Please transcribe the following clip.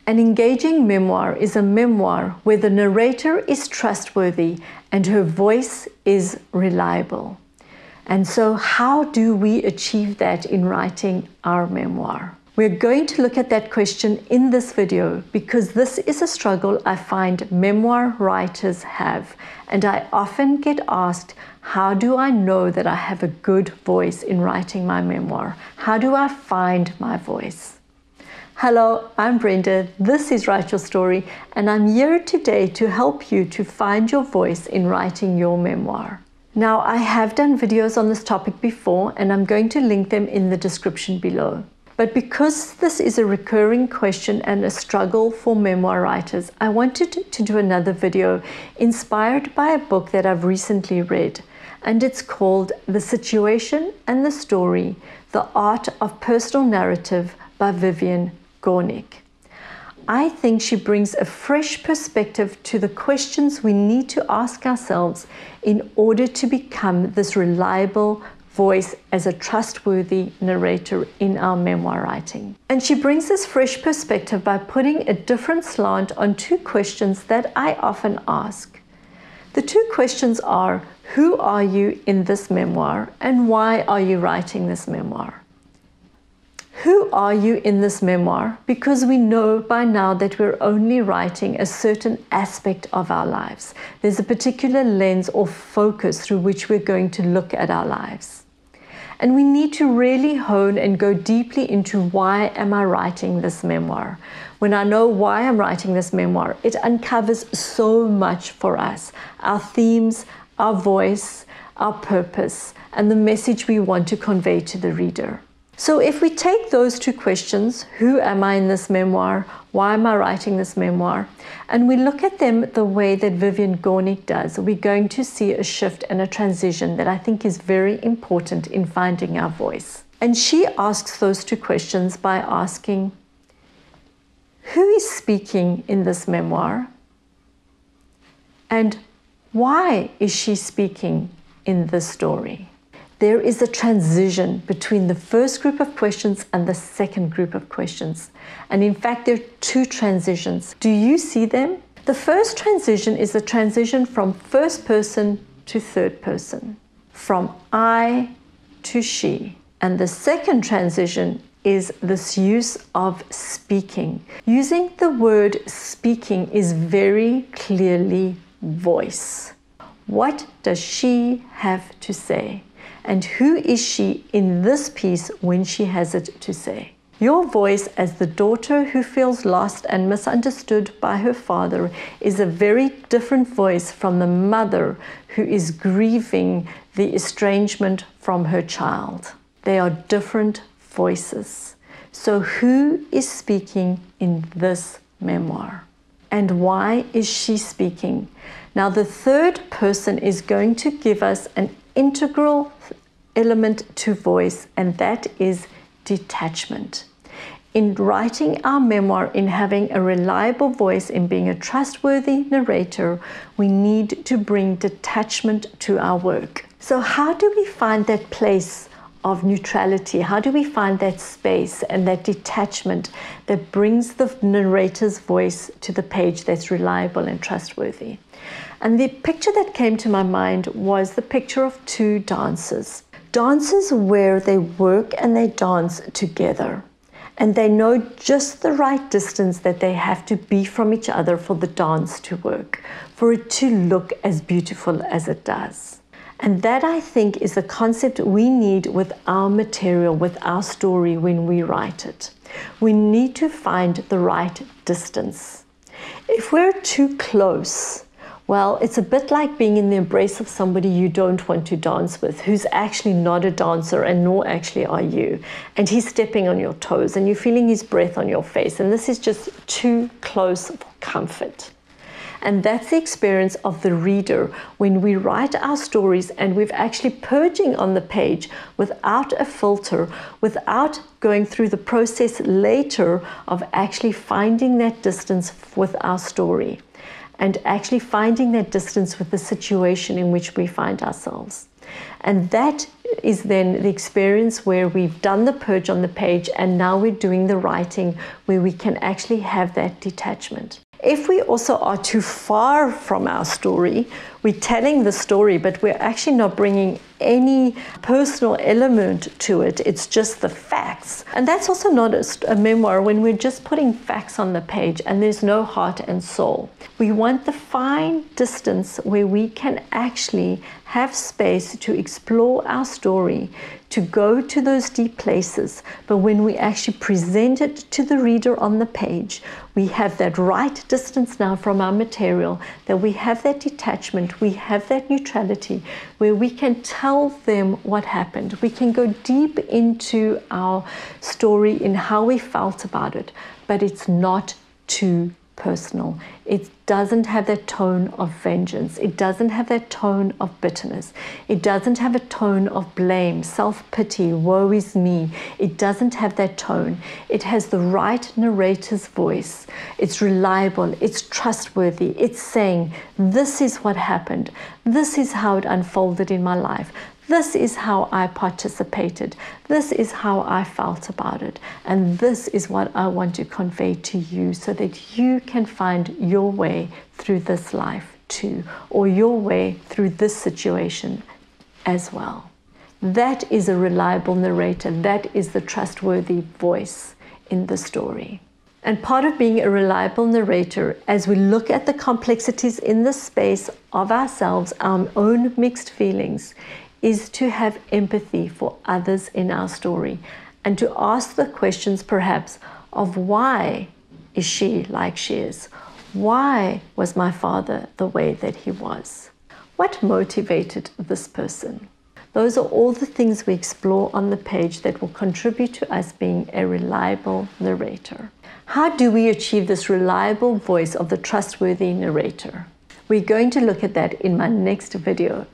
An engaging memoir is a memoir where the narrator is trustworthy and her voice is reliable. And so how do we achieve that in writing our memoir? We're going to look at that question in this video because this is a struggle I find memoir writers have. And I often get asked, how do I know that I have a good voice in writing my memoir? How do I find my voice? Hello, I'm Brenda. This is Write Your Story, and I'm here today to help you to find your voice in writing your memoir. Now, I have done videos on this topic before, and I'm going to link them in the description below. But because this is a recurring question and a struggle for memoir writers, I wanted to do another video inspired by a book that I've recently read, and it's called The Situation and the Story: The Art of Personal Narrative by Vivian Gornick. I think she brings a fresh perspective to the questions we need to ask ourselves in order to become this reliable voice as a trustworthy narrator in our memoir writing. And she brings this fresh perspective by putting a different slant on two questions that I often ask. The two questions are, who are you in this memoir, and why are you writing this memoir? Who are you in this memoir? Because we know by now that we're only writing a certain aspect of our lives. There's a particular lens or focus through which we're going to look at our lives. And we need to really hone and go deeply into, why am I writing this memoir? When I know why I'm writing this memoir, it uncovers so much for us. Our themes, our voice, our purpose, and the message we want to convey to the reader. So if we take those two questions, who am I in this memoir, why am I writing this memoir, and we look at them the way that Vivian Gornick does, we're going to see a shift and a transition that I think is very important in finding our voice. And she asks those two questions by asking, who is speaking in this memoir, and why is she speaking in this story? There is a transition between the first group of questions and the second group of questions. And in fact, there are two transitions. Do you see them? The first transition is a transition from first person to third person, from I to she. And the second transition is this use of speaking. Using the word speaking is very clearly voice. What does she have to say? And who is she in this piece when she has it to say? Your voice as the daughter who feels lost and misunderstood by her father is a very different voice from the mother who is grieving the estrangement from her child. They are different voices. So who is speaking in this memoir? And why is she speaking? Now, the third person is going to give us an integral element to voice, and that is detachment. In writing our memoir, in having a reliable voice, in being a trustworthy narrator, we need to bring detachment to our work. So how do we find that place of neutrality? How do we find that space and that detachment that brings the narrator's voice to the page that's reliable and trustworthy? And the picture that came to my mind was the picture of two dancers. Dancers where they work and they dance together. And they know just the right distance that they have to be from each other for the dance to work, for it to look as beautiful as it does. And that, I think, is the concept we need with our material, with our story when we write it. We need to find the right distance. If we're too close, well, it's a bit like being in the embrace of somebody you don't want to dance with, who's actually not a dancer, and nor actually are you. And he's stepping on your toes and you're feeling his breath on your face. And this is just too close for comfort. And that's the experience of the reader when we write our stories and we're actually purging on the page without a filter, without going through the process later of actually finding that distance with our story and actually finding that distance with the situation in which we find ourselves. And that is then the experience where we've done the purge on the page, and now we're doing the writing where we can actually have that detachment. If we also are too far from our story, we're telling the story, but we're actually not bringing any personal element to it. It's just the facts. And that's also not a memoir when we're just putting facts on the page and there's no heart and soul. We want the fine distance where we can actually have space to explore our story, to go to those deep places. But when we actually present it to the reader on the page, we have that right distance now from our material, that we have that detachment, we have that neutrality, where we can tell them what happened. We can go deep into our story in how we felt about it, but it's not too personal. It doesn't have that tone of vengeance. It doesn't have that tone of bitterness. It doesn't have a tone of blame, self-pity, woe is me. It doesn't have that tone. It has the right narrator's voice. It's reliable. It's trustworthy. It's saying, this is what happened. This is how it unfolded in my life. This is how I participated. This is how I felt about it. And this is what I want to convey to you so that you can find your way through this life too, or your way through this situation as well. That is a reliable narrator. That is the trustworthy voice in the story. And part of being a reliable narrator, as we look at the complexities in the space of ourselves, our own mixed feelings, is to have empathy for others in our story and to ask the questions perhaps of why is she like she is? Why was my father the way that he was? What motivated this person? Those are all the things we explore on the page that will contribute to us being a reliable narrator. How do we achieve this reliable voice of the trustworthy narrator? We're going to look at that in my next video.